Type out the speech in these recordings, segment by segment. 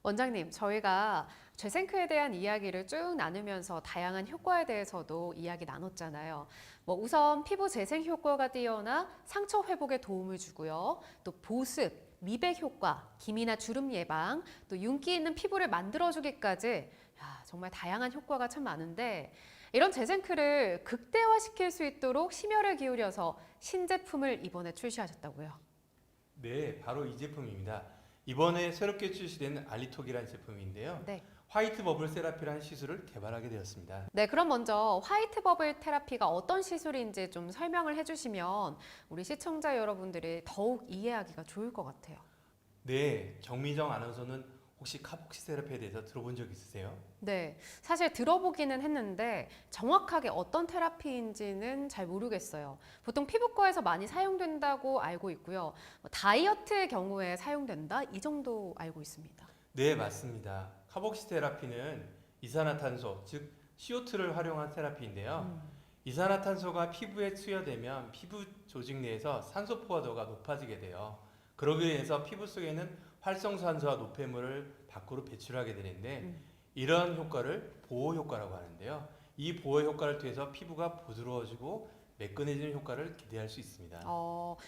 원장님, 저희가 재생크에 대한 이야기를 쭉 나누면서 다양한 효과에 대해서도 이야기 나눴잖아요. 우선 피부 재생 효과가 뛰어나 상처 회복에 도움을 주고요. 또 보습, 미백 효과, 기미나 주름 예방, 또 윤기 있는 피부를 만들어주기까지 정말 다양한 효과가 참 많은데 이런 재생크를 극대화시킬 수 있도록 심혈을 기울여서 신제품을 이번에 출시하셨다고요. 네, 바로 이 제품입니다. 이번에 새롭게 출시된 알리톡이라는 제품인데요. 네. 화이트 버블 세라피라는 시술을 개발하게 되었습니다. 네, 그럼 먼저 화이트 버블 테라피가 어떤 시술인지 좀 설명을 해주시면 우리 시청자 여러분들이 더욱 이해하기가 좋을 것 같아요. 네, 정미정 아나운서는 혹시 카복시 세라피에 대해서 들어본 적 있으세요? 네, 사실 들어보기는 했는데 정확하게 어떤 테라피인지는 잘 모르겠어요. 보통 피부과에서 많이 사용된다고 알고 있고요. 다이어트의 경우에 사용된다 이 정도 알고 있습니다. 네, 맞습니다. 카복시 테라피는 이산화탄소, 즉 CO2를 활용한 테라피인데요. 이산화탄소가 피부에 투여되면 피부 조직 내에서 산소 포화도가 높아지게 돼요. 그러기 위해서 피부 속에는 활성산소와 노폐물을 밖으로 배출하게 되는데 이런 효과를 보호 효과라고 하는데요. 이 보호 효과를 통해서 피부가 부드러워지고 매끈해지는 효과를 기대할 수 있습니다.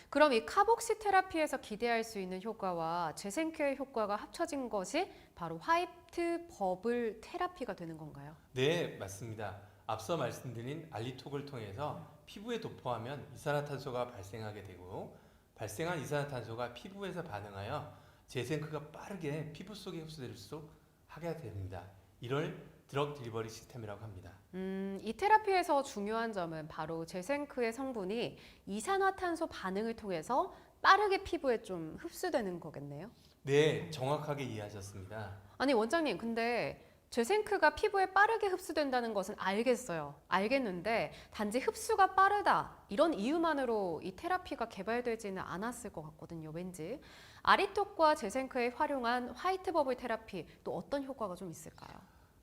그럼 이 카복시 테라피에서 기대할 수 있는 효과와 재생케어 효과가 합쳐진 것이 바로 화이트 버블 테라피가 되는 건가요? 네, 맞습니다. 앞서 말씀드린 알리톡을 통해서 피부에 도포하면 이산화탄소가 발생하게 되고 발생한 이산화탄소가 피부에서 반응하여 재생크가 빠르게 피부 속에 흡수될 수 하게 됩니다. 이를 드럭 딜리버리 시스템이라고 합니다. 이 테라피에서 중요한 점은 바로 재생크의 성분이 이산화탄소 반응을 통해서 빠르게 피부에 좀 흡수되는 거겠네요. 네, 정확하게 이해하셨습니다. 아니 원장님, 근데 재생크가 피부에 빠르게 흡수된다는 것은 알겠어요. 알겠는데 단지 흡수가 빠르다 이런 이유만으로 이 테라피가 개발되지는 않았을 것 같거든요. 왠지. 아리톡과 재생크에 활용한 화이트 버블 테라피 또 어떤 효과가 좀 있을까요?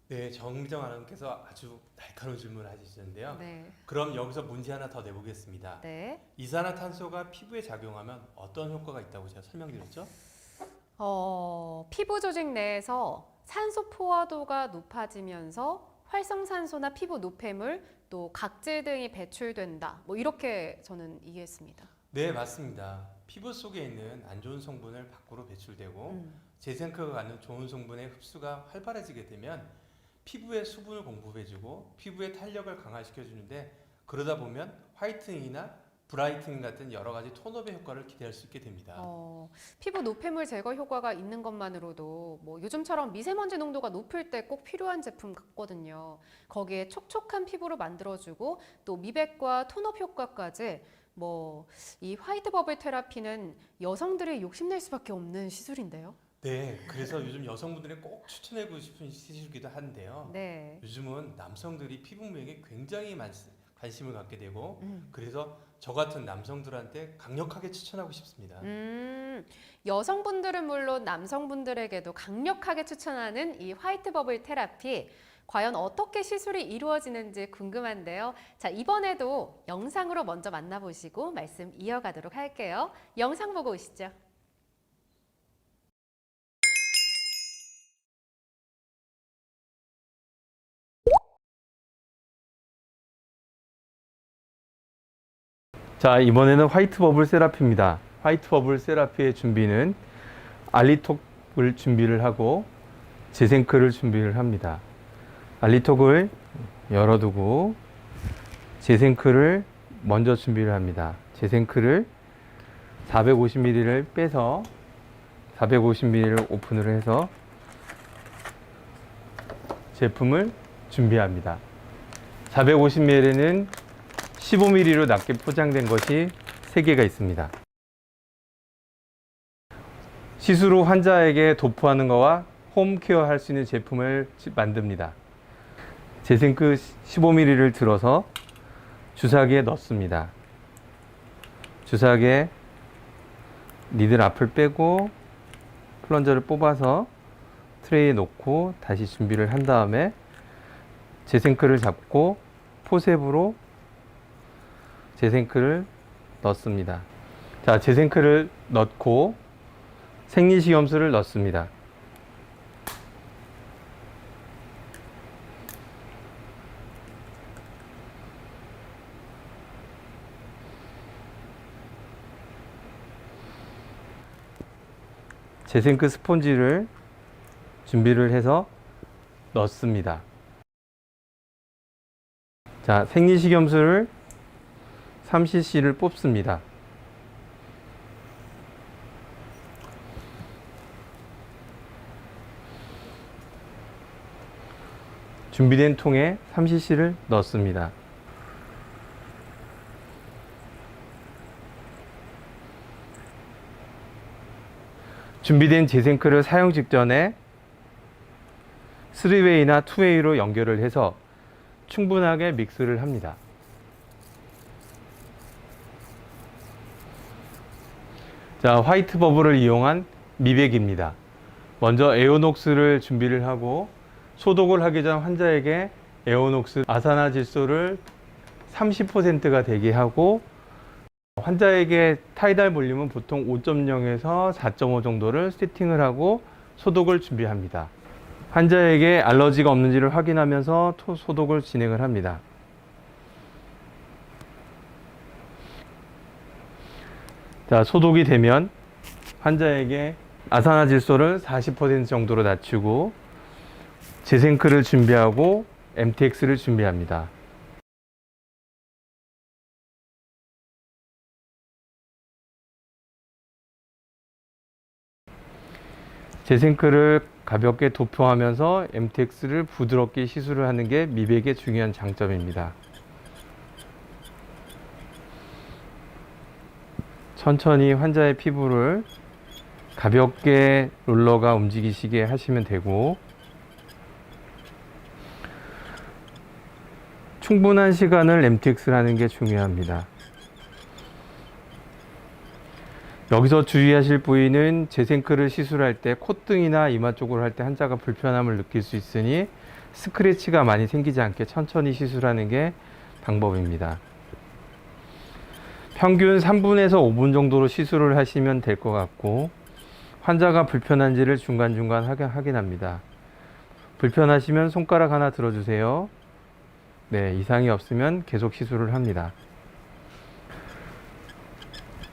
네, 정미정 아나운서께서 아주 날카로운 질문을 해주셨는데요. 네. 그럼 여기서 문제 하나 더 내보겠습니다. 네. 이산화탄소가 피부에 작용하면 어떤 효과가 있다고 제가 설명드렸죠? 피부 조직 내에서 산소 포화도가 높아지면서 활성산소나 피부 노폐물 또 각질 등이 배출된다. 이렇게 저는 이해했습니다. 네, 맞습니다. 피부 속에 있는 안 좋은 성분을 밖으로 배출되고 재생크가 갖는 좋은 성분의 흡수가 활발해지게 되면 피부에 수분을 공급해주고 피부의 탄력을 강화시켜주는데 그러다 보면 화이트닝이나 브라이트닝 같은 여러 가지 톤업의 효과를 기대할 수 있게 됩니다. 피부 노폐물 제거 효과가 있는 것만으로도 요즘처럼 미세먼지 농도가 높을 때 꼭 필요한 제품 같거든요. 거기에 촉촉한 피부로 만들어주고 또 미백과 톤업 효과까지 이 화이트 버블 테라피는 여성들이 욕심낼 수밖에 없는 시술인데요. 네, 그래서 요즘 여성분들이 꼭 추천하고 싶은 시술이기도 한데요. 네. 요즘은 남성들이 피부 미용에 굉장히 관심을 갖게 되고 그래서 저 같은 남성들한테 강력하게 추천하고 싶습니다. 여성분들은 물론 남성분들에게도 강력하게 추천하는 이 화이트 버블 테라피 과연 어떻게 시술이 이루어지는지 궁금한데요. 자, 이번에도 영상으로 먼저 만나보시고 말씀 이어가도록 할게요. 영상 보고 오시죠. 자, 이번에는 화이트 버블 세라피입니다. 화이트 버블 세라피의 준비는 알리톡을 준비를 하고 재생크를 준비를 합니다. 알리톡을 열어두고 재생크를 먼저 준비를 합니다. 재생크를 450ml를 빼서 450ml를 오픈을 해서 제품을 준비합니다. 450ml는 15ml로 낮게 포장된 것이 3개가 있습니다. 시술 후 환자에게 도포하는 것과 홈케어 할 수 있는 제품을 만듭니다. 재생크 15ml를 들어서 주사기에 넣습니다. 주사기에 니들 앞을 빼고 플런저를 뽑아서 트레이에 놓고 다시 준비를 한 다음에 재생크를 잡고 포셉으로 재생크를 넣습니다. 자, 재생크를 넣고 생리식염수를 넣습니다. 재생크 스폰지를 준비를 해서 넣습니다. 자, 생리식염수를 3cc를 뽑습니다. 준비된 통에 3cc를 넣습니다. 준비된 재생크를 사용 직전에 3웨이나 2웨이로 연결을 해서 충분하게 믹스를 합니다. 자, 화이트 버블을 이용한 미백입니다. 먼저 에어녹스를 준비를 하고 소독을 하기 전 환자에게 에어녹스 아산화질소를 30%가 되게 하고 환자에게 타이달 볼륨은 보통 5.0에서 4.5 정도를 세팅을 하고 소독을 준비합니다. 환자에게 알러지가 없는지를 확인하면서 소독을 진행을 합니다. 자, 소독이 되면 환자에게 아산화질소를 40% 정도로 낮추고 재생크를 준비하고 MTX를 준비합니다. 재생크를 가볍게 도포하면서 MTX를 부드럽게 시술을 하는 게 미백의 중요한 장점입니다. 천천히 환자의 피부를 가볍게 롤러가 움직이시게 하시면 되고 충분한 시간을 MTX를 하는 게 중요합니다. 여기서 주의하실 부위는 재생크를 시술할 때 콧등이나 이마 쪽으로 할 때 환자가 불편함을 느낄 수 있으니 스크래치가 많이 생기지 않게 천천히 시술하는 게 방법입니다. 평균 3분에서 5분 정도로 시술을 하시면 될 것 같고 환자가 불편한지를 중간중간 확인합니다. 불편하시면 손가락 하나 들어주세요. 네, 이상이 없으면 계속 시술을 합니다.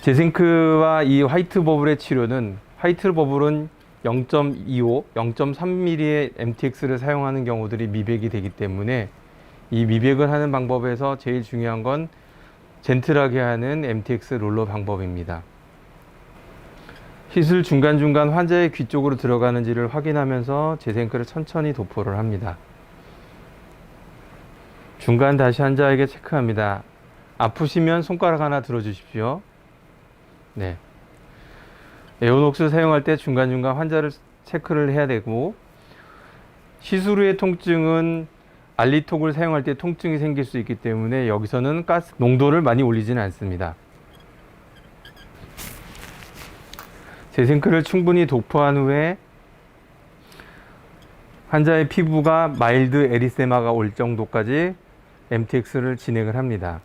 재생크와 이 화이트 버블의 치료는 화이트 버블은 0.25, 0.3mm의 MTX를 사용하는 경우들이 미백이 되기 때문에 이 미백을 하는 방법에서 제일 중요한 건 젠틀하게 하는 MTX 롤러 방법입니다. 시술 중간중간 환자의 귀 쪽으로 들어가는지를 확인하면서 재생크를 천천히 도포를 합니다. 중간 다시 환자에게 체크합니다. 아프시면 손가락 하나 들어주십시오. 네. 에어녹스 사용할 때 중간중간 환자를 체크를 해야 되고 시술 후의 통증은 알리톡을 사용할 때 통증이 생길 수 있기 때문에 여기서는 가스 농도를 많이 올리지는 않습니다. 재생크를 충분히 도포한 후에 환자의 피부가 마일드 에리세마가 올 정도까지 MTX를 진행을 합니다.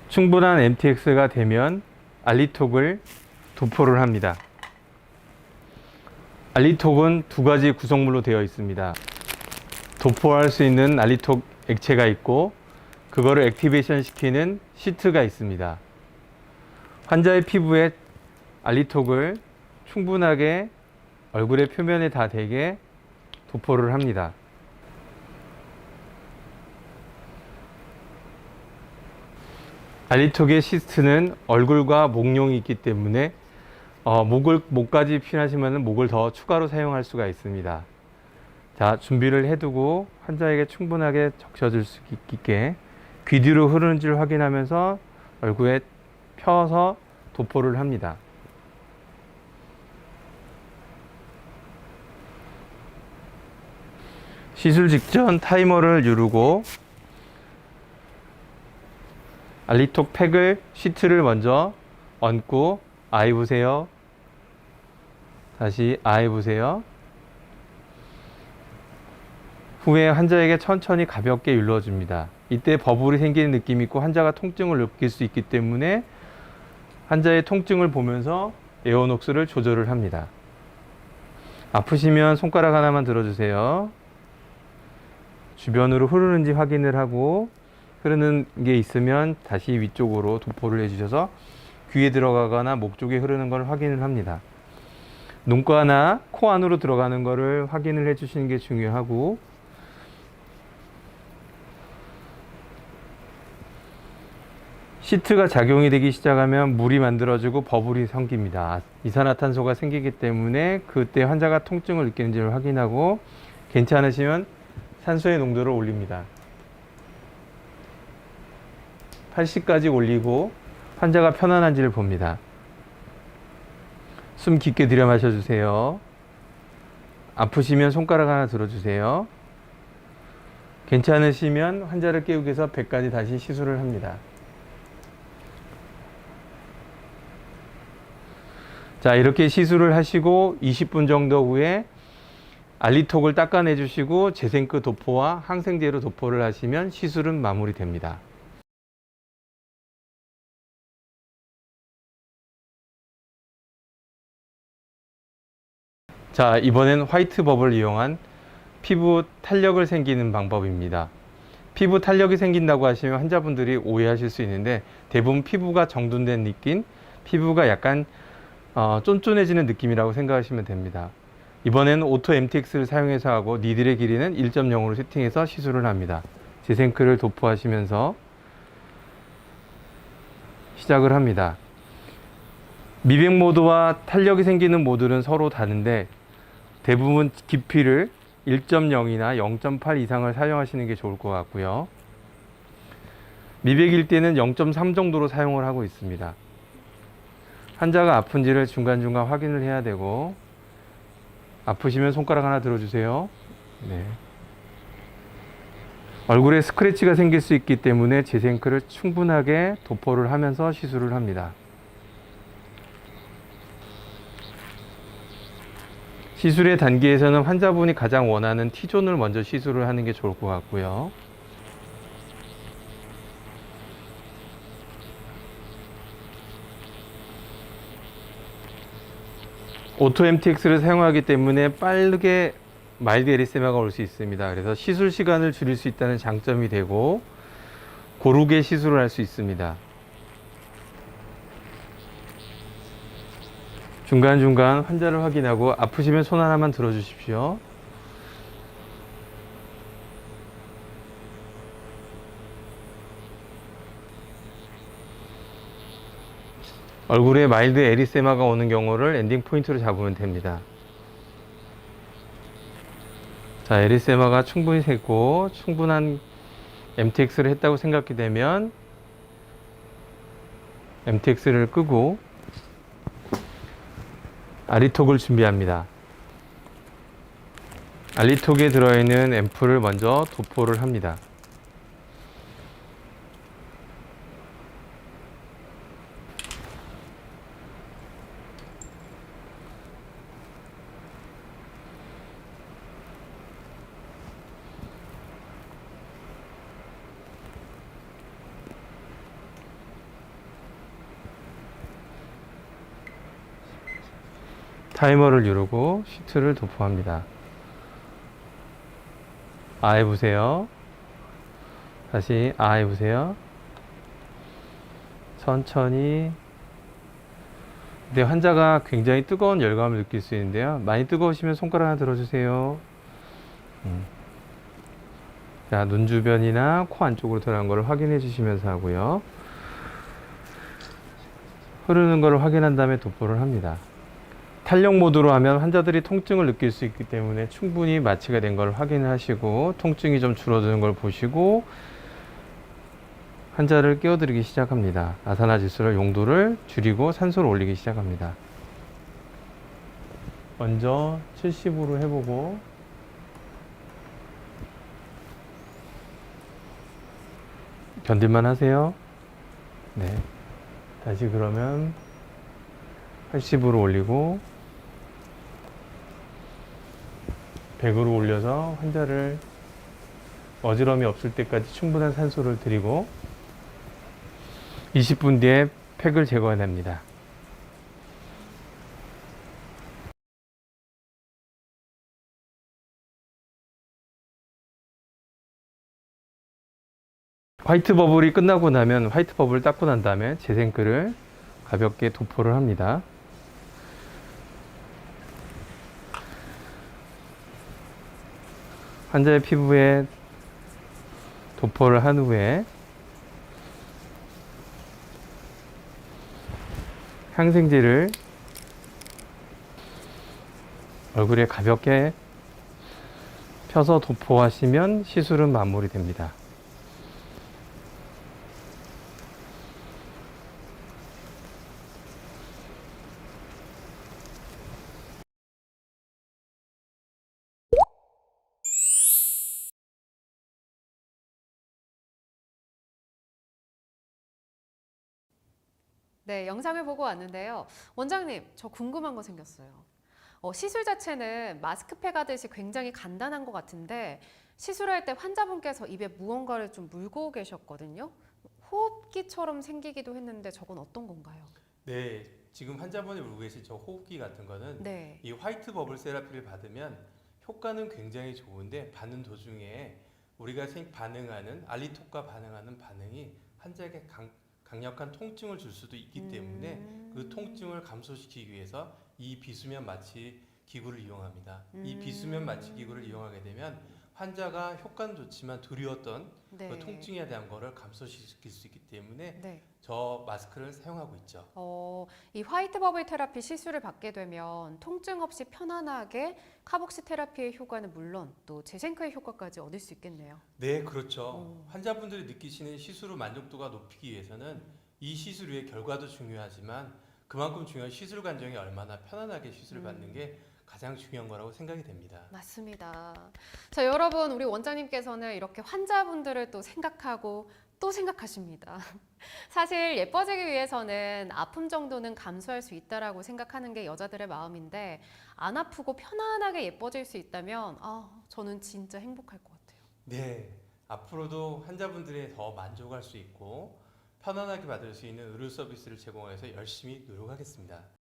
충분한 MTX가 되면 알리톡을 도포를 합니다. 알리톡은 두 가지 구성물로 되어 있습니다. 도포할 수 있는 알리톡 액체가 있고 그거를 액티베이션 시키는 시트가 있습니다. 환자의 피부에 알리톡을 충분하게 얼굴의 표면에 다 되게 도포를 합니다. 알리톡의 시스트는 얼굴과 목용이 있기 때문에 목까지 필요하시면 목을 더 추가로 사용할 수가 있습니다. 자, 준비를 해두고 환자에게 충분하게 적셔줄 수 있게 귀 뒤로 흐르는지를 확인하면서 얼굴에 펴서 도포를 합니다. 시술 직전 타이머를 누르고 알리톡 팩을 시트를 먼저 얹고 아이 보세요. 다시 아이 보세요. 후에 환자에게 천천히 가볍게 눌러줍니다. 이때 버블이 생기는 느낌이 있고 환자가 통증을 느낄 수 있기 때문에 환자의 통증을 보면서 에어녹스를 조절을 합니다. 아프시면 손가락 하나만 들어주세요. 주변으로 흐르는지 확인을 하고 흐르는 게 있으면 다시 위쪽으로 도포를 해주셔서 귀에 들어가거나 목 쪽에 흐르는 걸 확인을 합니다. 눈가나 코 안으로 들어가는 거를 확인을 해주시는 게 중요하고, 시트가 작용이 되기 시작하면 물이 만들어지고 버블이 생깁니다. 이산화탄소가 생기기 때문에 그때 환자가 통증을 느끼는지를 확인하고 괜찮으시면 산소의 농도를 올립니다. 80까지 올리고 환자가 편안한지를 봅니다. 숨 깊게 들여 마셔주세요. 아프시면 손가락 하나 들어주세요. 괜찮으시면 환자를 깨우기 위해서 100까지 다시 시술을 합니다. 자, 이렇게 시술을 하시고 20분 정도 후에 알리톡을 닦아내 주시고 재생크 도포와 항생제로 도포를 하시면 시술은 마무리됩니다. 자, 이번엔 화이트 버블을 이용한 피부 탄력을 생기는 방법입니다. 피부 탄력이 생긴다고 하시면 환자분들이 오해하실 수 있는데, 대부분 피부가 정돈된 느낌, 피부가 약간 쫀쫀해지는 느낌이라고 생각하시면 됩니다. 이번에는 오토 MTX를 사용해서 하고 니들의 길이는 1.0으로 세팅해서 시술을 합니다. 재생크를 도포하시면서 시작을 합니다. 미백 모드와 탄력이 생기는 모드는 서로 다른데 대부분 깊이를 1.0이나 0.8 이상을 사용하시는 게 좋을 것 같고요. 미백일 때는 0.3 정도로 사용을 하고 있습니다. 환자가 아픈지를 중간중간 확인을 해야 되고, 아프시면 손가락 하나 들어주세요. 네. 얼굴에 스크래치가 생길 수 있기 때문에 재생크를 충분하게 도포를 하면서 시술을 합니다. 시술의 단계에서는 환자분이 가장 원하는 T존을 먼저 시술을 하는 게 좋을 것 같고요. 오토 MTX를 사용하기 때문에 빠르게 마일드 에리세마가 올 수 있습니다. 그래서 시술 시간을 줄일 수 있다는 장점이 되고 고르게 시술을 할 수 있습니다. 중간중간 환자를 확인하고 아프시면 손 하나만 들어주십시오. 얼굴에 마일드 에리세마가 오는 경우를 엔딩 포인트로 잡으면 됩니다. 자, 에리세마가 충분히 샜고 충분한 MTX를 했다고 생각이 되면 MTX를 끄고 알리톡을 준비합니다. 알리톡에 들어있는 앰플을 먼저 도포를 합니다. 타이머를 누르고 시트를 도포합니다. 아 해보세요. 다시 아 해보세요. 천천히. 근데 환자가 굉장히 뜨거운 열감을 느낄 수 있는데요. 많이 뜨거우시면 손가락 하나 들어주세요. 자, 눈 주변이나 코 안쪽으로 들어간 것을 확인해 주시면서 하고요. 흐르는 것을 확인한 다음에 도포를 합니다. 탄력 모드로 하면 환자들이 통증을 느낄 수 있기 때문에 충분히 마취가 된 걸 확인하시고 통증이 좀 줄어드는 걸 보시고 환자를 깨워드리기 시작합니다. 아산화질소를 용도를 줄이고 산소를 올리기 시작합니다. 먼저 70으로 해보고 견딜만 하세요. 네. 다시 그러면 80으로 올리고 100으로 올려서 환자를 어지럼이 없을 때까지 충분한 산소를 드리고 20분 뒤에 팩을 제거해냅니다. 화이트 버블이 끝나고 나면 화이트 버블을 닦고 난 다음에 재생크를 가볍게 도포를 합니다. 환자의 피부에 도포를 한 후에 항생제를 얼굴에 가볍게 펴서 도포하시면 시술은 마무리됩니다. 네, 영상을 보고 왔는데요. 원장님, 저 궁금한 거 생겼어요. 시술 자체는 마스크팩 하듯이 굉장히 간단한 것 같은데 시술할 때 환자분께서 입에 무언가를 좀 물고 계셨거든요. 호흡기처럼 생기기도 했는데 저건 어떤 건가요? 네, 지금 환자분이 물고 계신 저 호흡기 같은 거는 네. 이 화이트 버블 세라피를 받으면 효과는 굉장히 좋은데 받는 도중에 우리가 반응하는 알리톡과 반응하는 반응이 환자에게 강력한 통증을 줄 수도 있기 때문에 그 통증을 감소시키기 위해서 이 비수면 마취 기구를 이용합니다. 이 비수면 마취 기구를 이용하게 되면 환자가 효과는 좋지만 두려웠던 네. 그 통증에 대한 거를 감소시킬 수 있기 때문에 네. 저 마스크를 사용하고 있죠. 이 화이트 버블 테라피 시술을 받게 되면 통증 없이 편안하게 카복시 테라피의 효과는 물론 또 재생크의 효과까지 얻을 수 있겠네요. 네, 그렇죠. 환자분들이 느끼시는 시술 후 만족도가 높이기 위해서는 이 시술 후의 결과도 중요하지만 그만큼 중요한 시술 과정이 얼마나 편안하게 시술을 받는 게 가장 중요한 거라고 생각이 됩니다. 맞습니다. 자, 여러분, 우리 원장님께서는 이렇게 환자분들을 또 생각하고 또 생각하십니다. 사실 예뻐지기 위해서는 아픔 정도는 감수할 수 있다라고 생각하는 게 여자들의 마음인데 안 아프고 편안하게 예뻐질 수 있다면 저는 진짜 행복할 것 같아요. 네, 앞으로도 환자분들이 더 만족할 수 있고 편안하게 받을 수 있는 의료 서비스를 제공해서 열심히 노력하겠습니다.